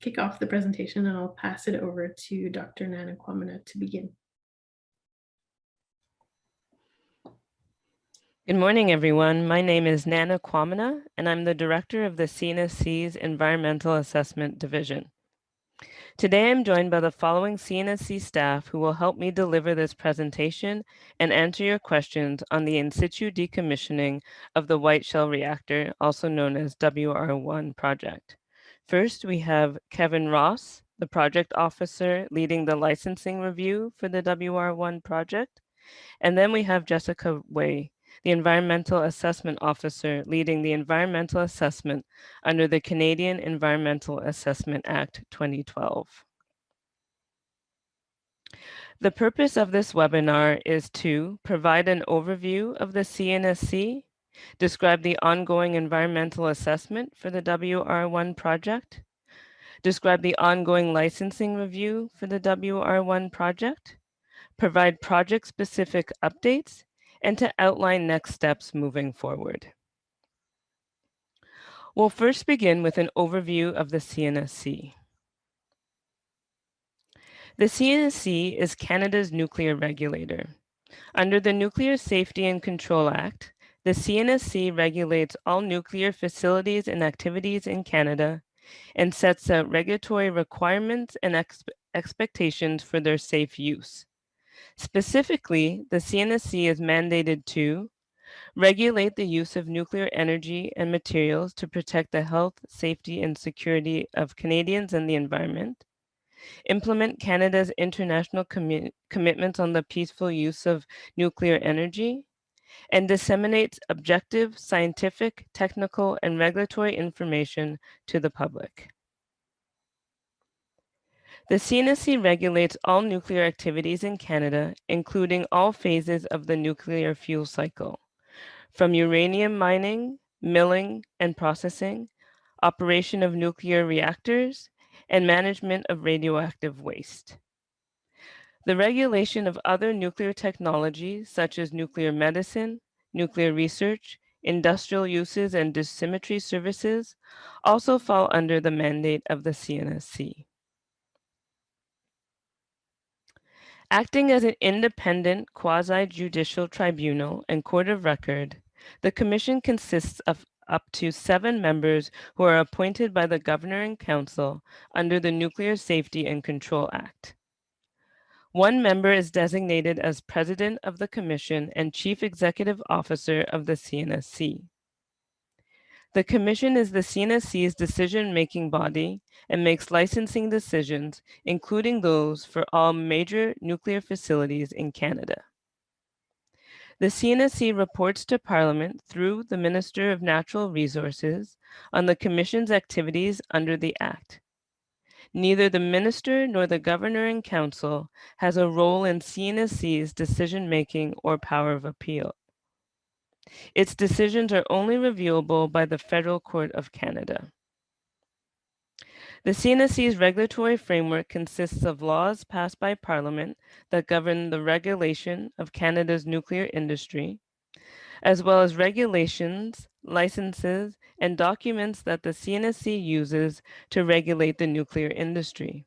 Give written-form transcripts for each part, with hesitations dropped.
kick off the presentation, and I'll pass it over to Dr. Nana Kwamina to begin. Good morning, everyone. My name is Nana Kwamina, and I'm the director of the CNSC's Environmental Assessment Division. Today, I'm joined by the following CNSC staff who will help me deliver this presentation and answer your questions on the in situ decommissioning of the Whiteshell Reactor, also known as WR1 project. First, we have Kevin Ross, the project officer leading the licensing review for the WR1 project. And then we have Jessica Way, the Environmental Assessment Officer leading the environmental assessment under the Canadian Environmental Assessment Act 2012. The purpose of this webinar is to provide an overview of the CNSC, describe the ongoing environmental assessment for the WR1 project, describe the ongoing licensing review for the WR1 project, provide project-specific updates, and to outline next steps moving forward. We'll first begin with an overview of the CNSC. The CNSC is Canada's nuclear regulator. Under the Nuclear Safety and Control Act, the CNSC regulates all nuclear facilities and activities in Canada and sets out regulatory requirements and expectations for their safe use. Specifically, the CNSC is mandated to regulate the use of nuclear energy and materials to protect the health, safety, and security of Canadians and the environment, implement Canada's international commitments on the peaceful use of nuclear energy, and disseminates objective, scientific, technical, and regulatory information to the public. The CNSC regulates all nuclear activities in Canada, including all phases of the nuclear fuel cycle, from uranium mining, milling and processing, operation of nuclear reactors, and management of radioactive waste. The regulation of other nuclear technologies, such as nuclear medicine, nuclear research, industrial uses, and dosimetry services, also fall under the mandate of the CNSC. Acting as an independent quasi-judicial tribunal and court of record, the Commission consists of up to 7 members who are appointed by the Governor and Council under the Nuclear Safety and Control Act. 1 member is designated as President of the Commission and Chief Executive Officer of the CNSC. The Commission is the CNSC's decision-making body and makes licensing decisions, including those for all major nuclear facilities in Canada. The CNSC reports to Parliament through the Minister of Natural Resources on the Commission's activities under the Act. Neither the Minister nor the Governor and Council has a role in CNSC's decision-making or power of appeal. Its decisions are only reviewable by the Federal Court of Canada. The CNSC's regulatory framework consists of laws passed by Parliament that govern the regulation of Canada's nuclear industry, as well as regulations, licenses, and documents that the CNSC uses to regulate the nuclear industry.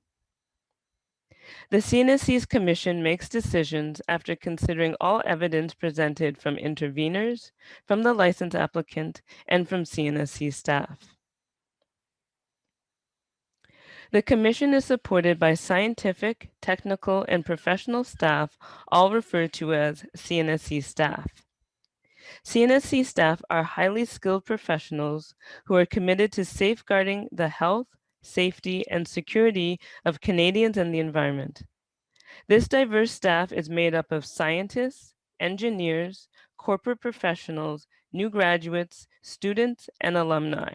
The CNSC's Commission makes decisions after considering all evidence presented from interveners, from the license applicant, and from CNSC staff. The Commission is supported by scientific, technical, and professional staff, all referred to as CNSC staff. CNSC staff are highly skilled professionals who are committed to safeguarding the health, safety, and security of Canadians and the environment. This diverse staff is made up of scientists, engineers, corporate professionals, new graduates, students, and alumni.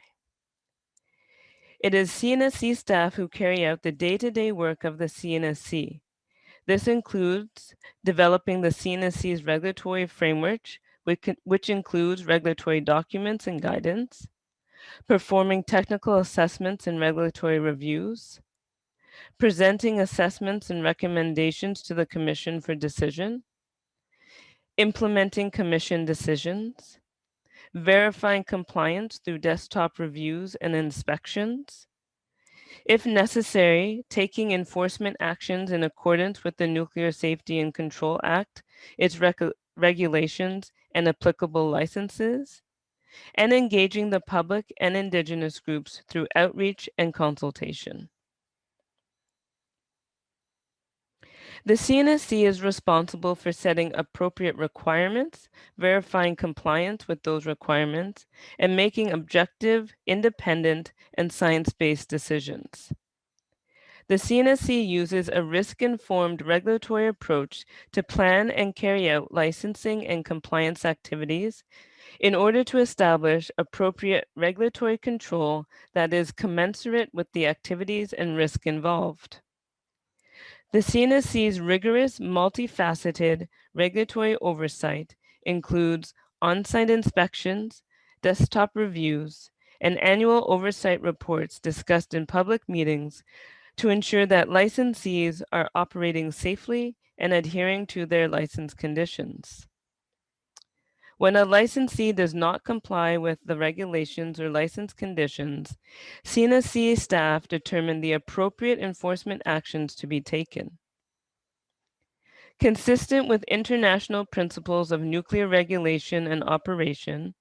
It is CNSC staff who carry out the day-to-day work of the CNSC. This includes developing the CNSC's regulatory framework, which includes regulatory documents and guidance, performing technical assessments and regulatory reviews, presenting assessments and recommendations to the Commission for decision, implementing Commission decisions, verifying compliance through desktop reviews and inspections, If necessary, taking enforcement actions in accordance with the Nuclear Safety and Control Act, its regulations, and applicable licenses, and engaging the public and Indigenous groups through outreach and consultation. The CNSC is responsible for setting appropriate requirements, verifying compliance with those requirements, and making objective, independent, and science-based decisions. The CNSC uses a risk-informed regulatory approach to plan and carry out licensing and compliance activities in order to establish appropriate regulatory control that is commensurate with the activities and risk involved. The CNSC's rigorous, multifaceted regulatory oversight includes on-site inspections, desktop reviews, and annual oversight reports discussed in public meetings to ensure that licensees are operating safely and adhering to their license conditions. When a licensee does not comply with the regulations or license conditions, CNSC staff determine the appropriate enforcement actions to be taken. Consistent with international principles of nuclear regulation and operation,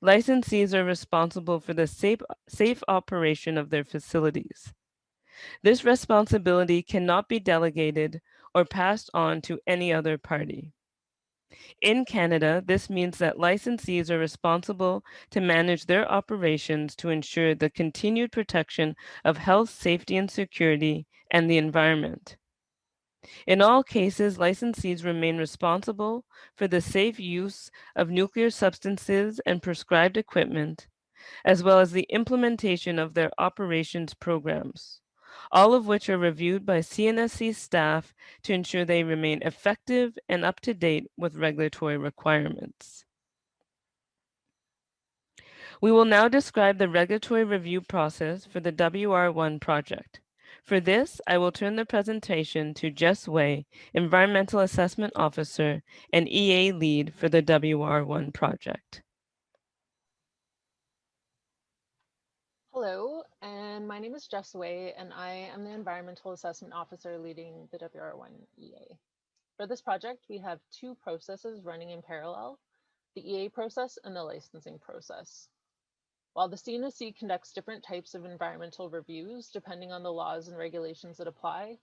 licensees are responsible for the safe operation of their facilities. This responsibility cannot be delegated or passed on to any other party. In Canada, this means that licensees are responsible to manage their operations to ensure the continued protection of health, safety, and security and the environment. In all cases, licensees remain responsible for the safe use of nuclear substances and prescribed equipment, as well as the implementation of their operations programs, all of which are reviewed by CNSC staff to ensure they remain effective and up to date with regulatory requirements. We will now describe the regulatory review process for the WR1 project. For this, I will turn the presentation to Jess Way, Environmental Assessment Officer and EA Lead for the WR1 project. Hello, and my name is Jess Way, and I am the Environmental Assessment Officer leading the WR1 EA. For this project, we have two processes running in parallel, the EA process and the licensing process. While the CNSC conducts different types of environmental reviews depending on the laws and regulations that apply,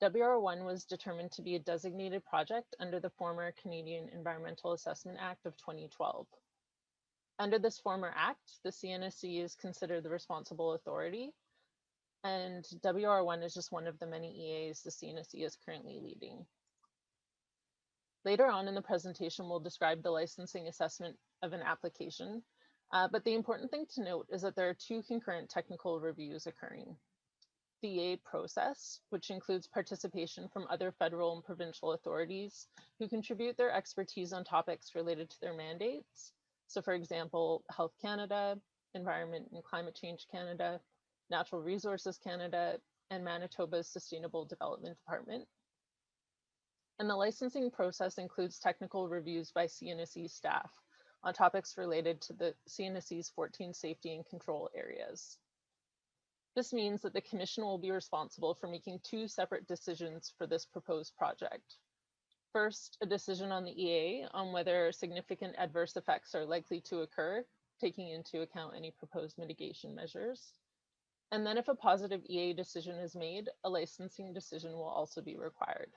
WR1 was determined to be a designated project under the former Canadian Environmental Assessment Act of 2012. Under this former act, the CNSC is considered the responsible authority, and WR1 is just one of the many EAs the CNSC is currently leading. Later on in the presentation, we'll describe the licensing assessment of an application, but the important thing to note is that there are two concurrent technical reviews occurring. The EA process, which includes participation from other federal and provincial authorities who contribute their expertise on topics related to their mandates. So for example, Health Canada, Environment and Climate Change Canada, Natural Resources Canada, and Manitoba's Sustainable Development Department. And the licensing process includes technical reviews by CNSC staff on topics related to the CNSC's 14 safety and control areas. This means that the Commission will be responsible for making two separate decisions for this proposed project. First, a decision on the EA on whether significant adverse effects are likely to occur, taking into account any proposed mitigation measures. And then if a positive EA decision is made, a licensing decision will also be required.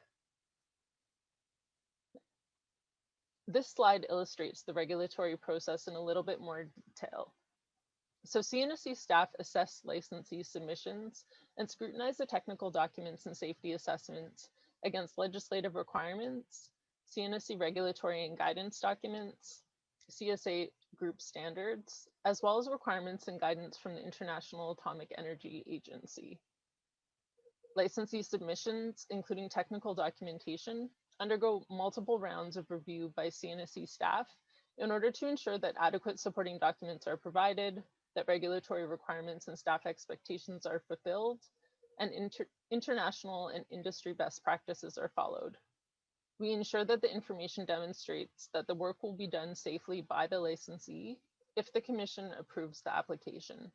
This slide illustrates the regulatory process in a little bit more detail. So CNSC staff assess licensee submissions and scrutinize the technical documents and safety assessments against legislative requirements, CNSC regulatory and guidance documents, CSA group standards, as well as requirements and guidance from the International Atomic Energy Agency. Licensee submissions, including technical documentation, undergo multiple rounds of review by CNSC staff in order to ensure that adequate supporting documents are provided, that regulatory requirements and staff expectations are fulfilled, and international and industry best practices are followed. We ensure that the information demonstrates that the work will be done safely by the licensee if the Commission approves the application.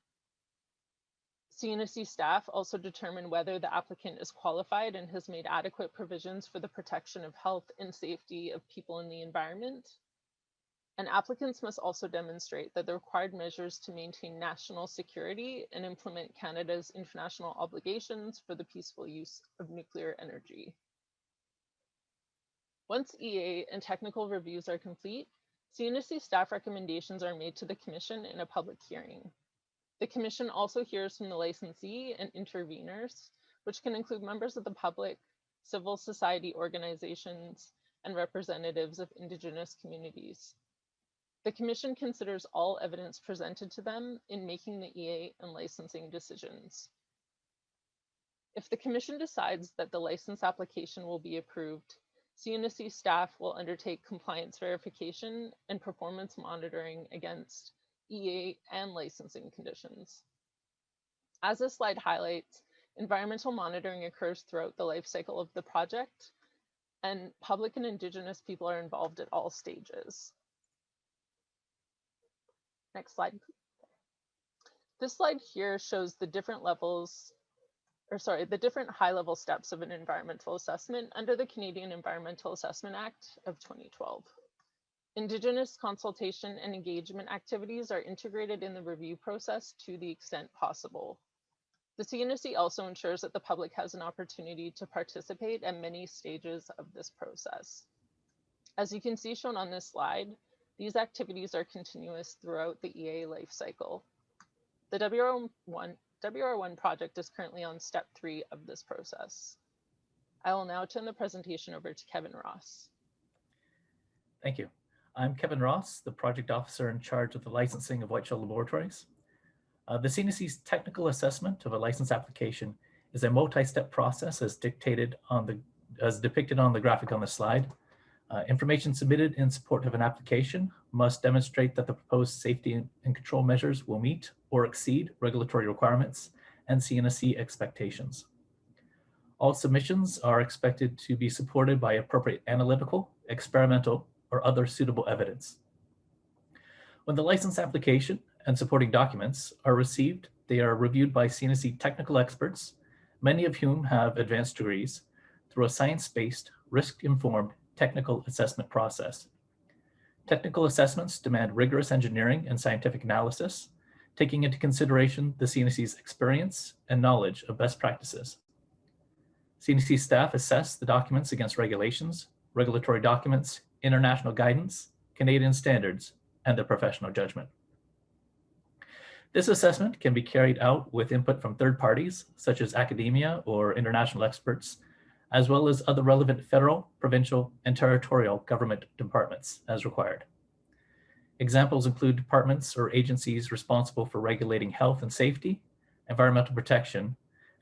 CNSC staff also determine whether the applicant is qualified and has made adequate provisions for the protection of health and safety of people in the environment. And applicants must also demonstrate that the required measures to maintain national security and implement Canada's international obligations for the peaceful use of nuclear energy. Once EA and technical reviews are complete, CNSC staff recommendations are made to the Commission in a public hearing. The Commission also hears from the licensee and interveners, which can include members of the public, civil society organizations, and representatives of Indigenous communities. The Commission considers all evidence presented to them in making the EA and licensing decisions. If the Commission decides that the license application will be approved, CNSC staff will undertake compliance verification and performance monitoring against EA and licensing conditions. As this slide highlights, environmental monitoring occurs throughout the life cycle of the project, and public and Indigenous people are involved at all stages. Next slide. This slide here shows the different levels, the different high-level steps of an environmental assessment under the Canadian Environmental Assessment Act of 2012. Indigenous consultation and engagement activities are integrated in the review process to the extent possible. The CNSC also ensures that the public has an opportunity to participate at many stages of this process. As you can see shown on this slide, these activities are continuous throughout the EA life cycle. The WR1 project is currently on step 3 of this process. I will now turn the presentation over to Kevin Ross. Thank you. I'm Kevin Ross, the project officer in charge of the licensing of Whiteshell Laboratories. The CNSC's technical assessment of a license application is a multi-step process as depicted on the graphic on the slide. Information submitted in support of an application must demonstrate that the proposed safety and control measures will meet or exceed regulatory requirements and CNSC expectations. All submissions are expected to be supported by appropriate analytical, experimental, or other suitable evidence. When the license application and supporting documents are received, they are reviewed by CNSC technical experts, many of whom have advanced degrees, through a science-based, risk-informed technical assessment process. Technical assessments demand rigorous engineering and scientific analysis, taking into consideration the CNSC's experience and knowledge of best practices. CNSC staff assess the documents against regulations, regulatory documents, international guidance, Canadian standards, and their professional judgment. This assessment can be carried out with input from third parties, such as academia or international experts, as well as other relevant federal, provincial, and territorial government departments as required. Examples include departments or agencies responsible for regulating health and safety, environmental protection,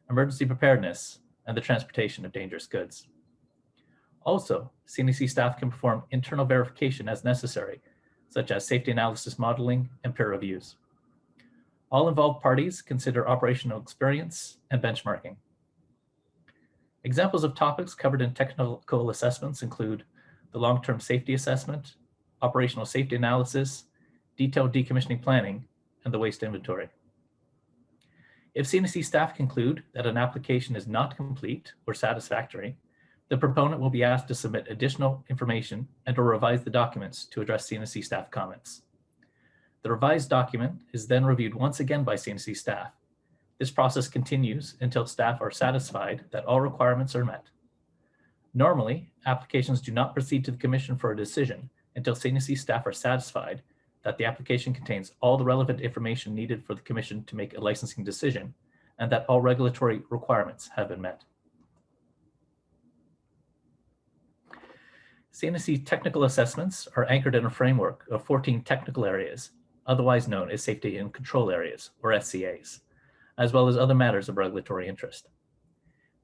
emergency preparedness, and the transportation of dangerous goods. Also, CNSC staff can perform internal verification as necessary, such as safety analysis modeling and peer reviews. All involved parties consider operational experience and benchmarking. Examples of topics covered in technical assessments include the long-term safety assessment, operational safety analysis, detailed decommissioning planning, and the waste inventory. If CNSC staff conclude that an application is not complete or satisfactory, the proponent will be asked to submit additional information and or revise the documents to address CNSC staff comments. The revised document is then reviewed once again by CNSC staff. This process continues until staff are satisfied that all requirements are met. Normally, applications do not proceed to the Commission for a decision until CNSC staff are satisfied that the application contains all the relevant information needed for the Commission to make a licensing decision and that all regulatory requirements have been met. CNSC technical assessments are anchored in a framework of 14 technical areas, otherwise known as safety and control areas, or SCAs, as well as other matters of regulatory interest.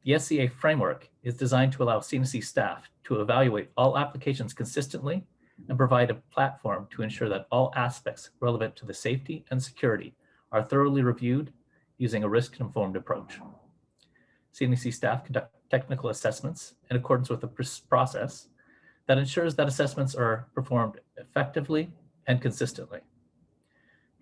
The SCA framework is designed to allow CNSC staff to evaluate all applications consistently and provide a platform to ensure that all aspects relevant to the safety and security are thoroughly reviewed using a risk-informed approach. CNSC staff conduct technical assessments in accordance with a process that ensures that assessments are performed effectively and consistently.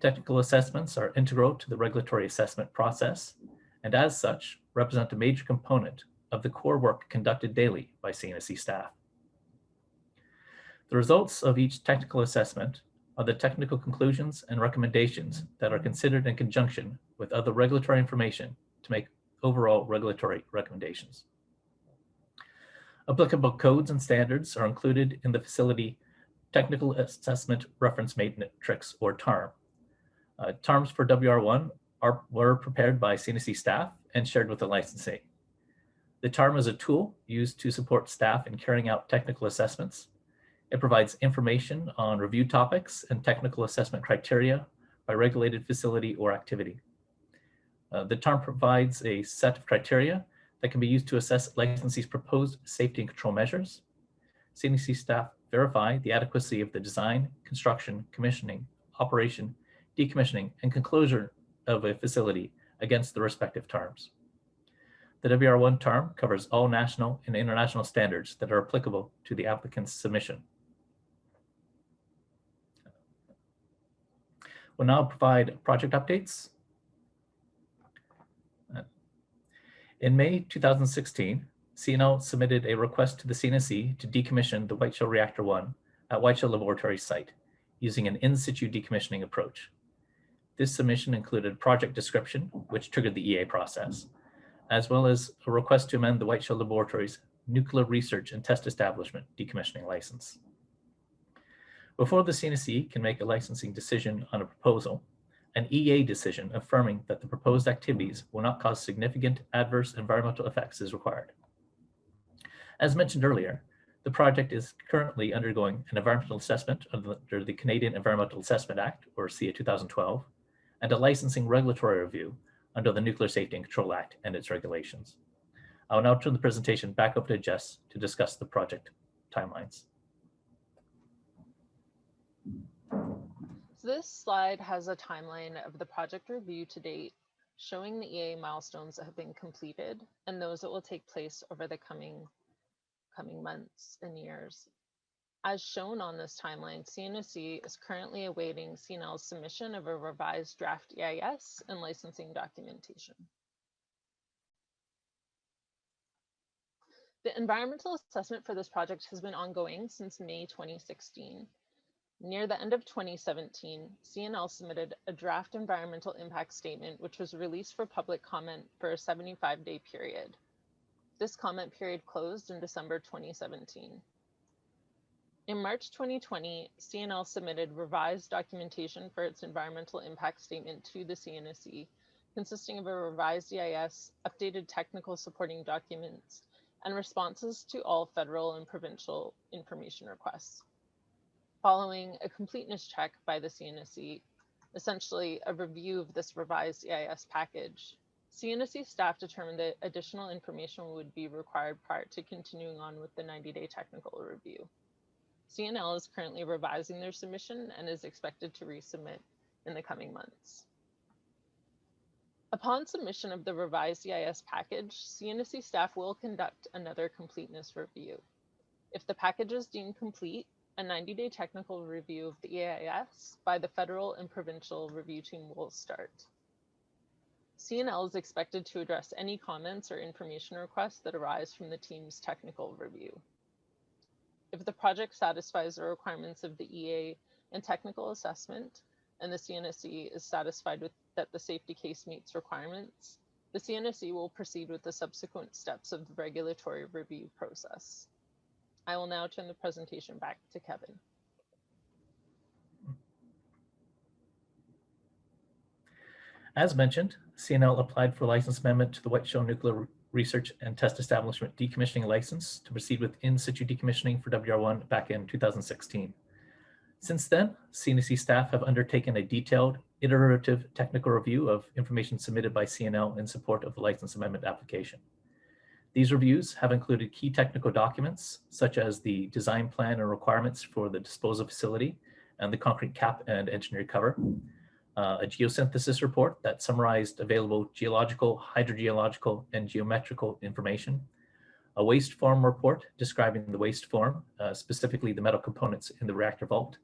Technical assessments are integral to the regulatory assessment process, and as such, represent a major component of the core work conducted daily by CNSC staff. The results of each technical assessment are the technical conclusions and recommendations that are considered in conjunction with other regulatory information to make overall regulatory recommendations. Applicable codes and standards are included in the facility Technical Assessment Reference Matrix, or TARM. TARMs for WR1 were prepared by CNSC staff and shared with the licensee. The TARM is a tool used to support staff in carrying out technical assessments. It provides information on review topics and technical assessment criteria by regulated facility or activity. The TARM provides a set of criteria that can be used to assess licensee's proposed safety and control measures. CNSC staff verify the adequacy of the design, construction, commissioning, operation, decommissioning, and conclosure of a facility against the respective TARMs. The WR1 TARM covers all national and international standards that are applicable to the applicant's submission. We'll now provide project updates. In May 2016, CNL submitted a request to the CNSC to decommission the Whiteshell Reactor-1 at Whiteshell Laboratory site using an in-situ decommissioning approach. This submission included project description, which triggered the EA process, as well as a request to amend the Whiteshell Laboratory's Nuclear Research and Test Establishment decommissioning license. Before the CNSC can make a licensing decision on a proposal, an EA decision affirming that the proposed activities will not cause significant adverse environmental effects is required. As mentioned earlier, the project is currently undergoing an environmental assessment under the Canadian Environmental Assessment Act, or CA 2012, and a licensing regulatory review under the Nuclear Safety and Control Act and its regulations. I will now turn the presentation back over to Jess to discuss the project timelines. So this slide has a timeline of the project review to date, showing the EA milestones that have been completed and those that will take place over the coming months and years. As shown on this timeline, CNSC is currently awaiting CNL's submission of a revised draft EIS and licensing documentation. The environmental assessment for this project has been ongoing since May 2016. Near the end of 2017, CNL submitted a draft environmental impact statement, which was released for public comment for a 75-day period. This comment period closed in December 2017. In March 2020, CNL submitted revised documentation for its environmental impact statement to the CNSC, consisting of a revised EIS, updated technical supporting documents, and responses to all federal and provincial information requests. Following a completeness check by the CNSC, essentially a review of this revised EIS package, CNSC staff determined that additional information would be required prior to continuing on with the 90-day technical review. CNL is currently revising their submission and is expected to resubmit in the coming months. Upon submission of the revised EIS package, CNSC staff will conduct another completeness review. If the package is deemed complete, a 90-day technical review of the EIS by the federal and provincial review team will start. CNL is expected to address any comments or information requests that arise from the team's technical review. If the project satisfies the requirements of the EA and technical assessment, and the CNSC is satisfied with that the safety case meets requirements, the CNSC will proceed with the subsequent steps of the regulatory review process. I will now turn the presentation back to Kevin. As mentioned, CNL applied for license amendment to the Whiteshell Nuclear Research and Test Establishment decommissioning license to proceed with in-situ decommissioning for WR1 back in 2016. Since then, CNSC staff have undertaken a detailed, iterative technical review of information submitted by CNL in support of the license amendment application. These reviews have included key technical documents, such as the design plan and requirements for the disposal facility and the concrete cap and engineered cover, a geosynthesis report that summarized available geological, hydrogeological, and geometrical information, a waste form report describing the waste form, specifically the metal components in the reactor vault,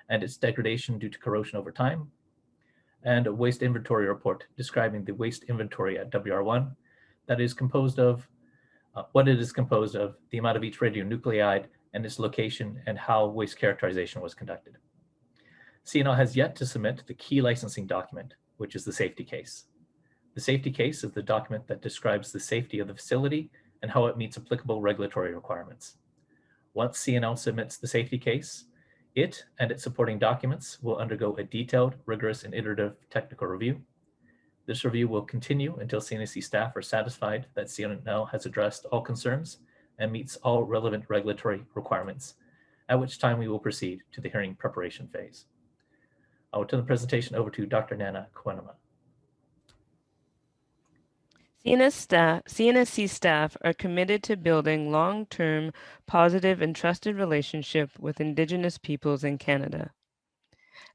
and its degradation due to corrosion over time, and a waste inventory report describing the waste inventory at WR1 that is composed of what it is composed of, the amount of each radionuclide, and its location, and how waste characterization was conducted. CNL has yet to submit the key licensing document, which is the safety case. The safety case is the document that describes the safety of the facility and how it meets applicable regulatory requirements. Once CNL submits the safety case, it and its supporting documents will undergo a detailed, rigorous, and iterative technical review. This review will continue until CNSC staff are satisfied that CNL has addressed all concerns and meets all relevant regulatory requirements, at which time we will proceed to the hearing preparation phase. I will turn the presentation over to Dr. Nana Kwenema. CNSC staff are committed to building long-term, positive, and trusted relationship with Indigenous peoples in Canada.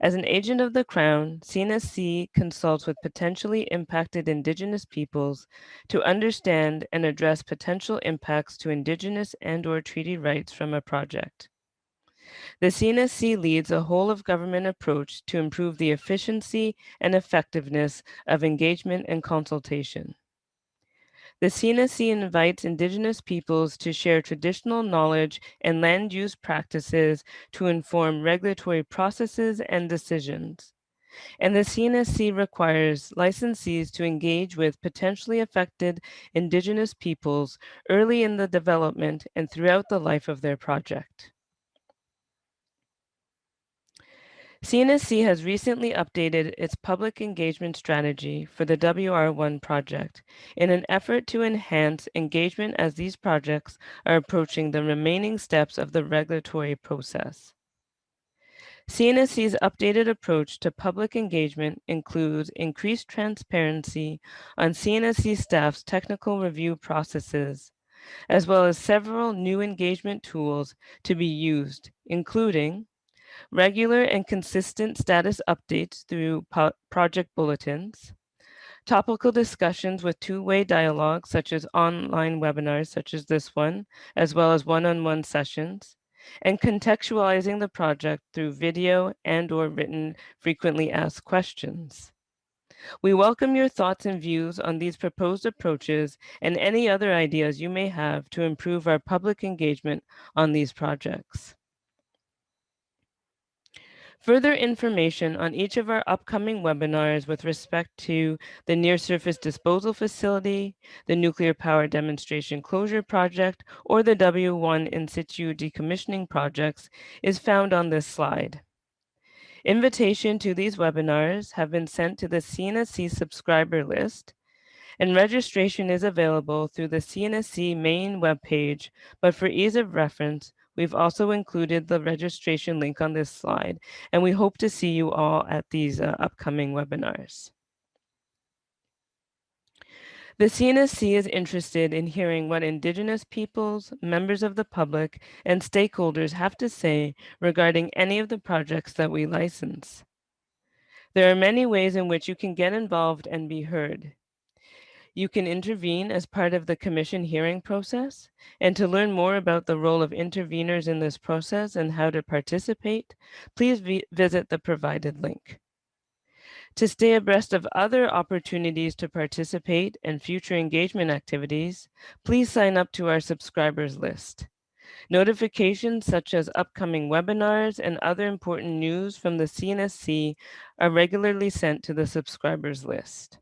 As an agent of the Crown, CNSC consults with potentially impacted Indigenous peoples to understand and address potential impacts to Indigenous and/or treaty rights from a project. The CNSC leads a whole-of-government approach to improve the efficiency and effectiveness of engagement and consultation. The CNSC invites Indigenous peoples to share traditional knowledge and land use practices to inform regulatory processes and decisions. And the CNSC requires licensees to engage with potentially affected Indigenous peoples early in the development and throughout the life of their project. CNSC has recently updated its public engagement strategy for the WR1 project in an effort to enhance engagement as these projects are approaching the remaining steps of the regulatory process. CNSC's updated approach to public engagement includes increased transparency on CNSC staff's technical review processes, as well as several new engagement tools to be used, including regular and consistent status updates through project bulletins, topical discussions with two-way dialogue, such as online webinars such as this one, as well as one-on-one sessions, and contextualizing the project through video and/or written frequently asked questions. We welcome your thoughts and views on these proposed approaches and any other ideas you may have to improve our public engagement on these projects. Further information on each of our upcoming webinars with respect to the near-surface disposal facility, the nuclear power demonstration closure project, or the W1 in situ decommissioning projects is found on this slide. Invitation to these webinars have been sent to the CNSC subscriber list, and registration is available through the CNSC main webpage, but for ease of reference, we've also included the registration link on this slide, and we hope to see you all at these upcoming webinars. The CNSC is interested in hearing what Indigenous peoples, members of the public, and stakeholders have to say regarding any of the projects that we license. There are many ways in which you can get involved and be heard. You can intervene as part of the commission hearing process, and to learn more about the role of interveners in this process and how to participate, please visit the provided link. To stay abreast of other opportunities to participate and future engagement activities, please sign up to our subscribers list. Notifications such as upcoming webinars and other important news from the CNSC are regularly sent to the subscribers list.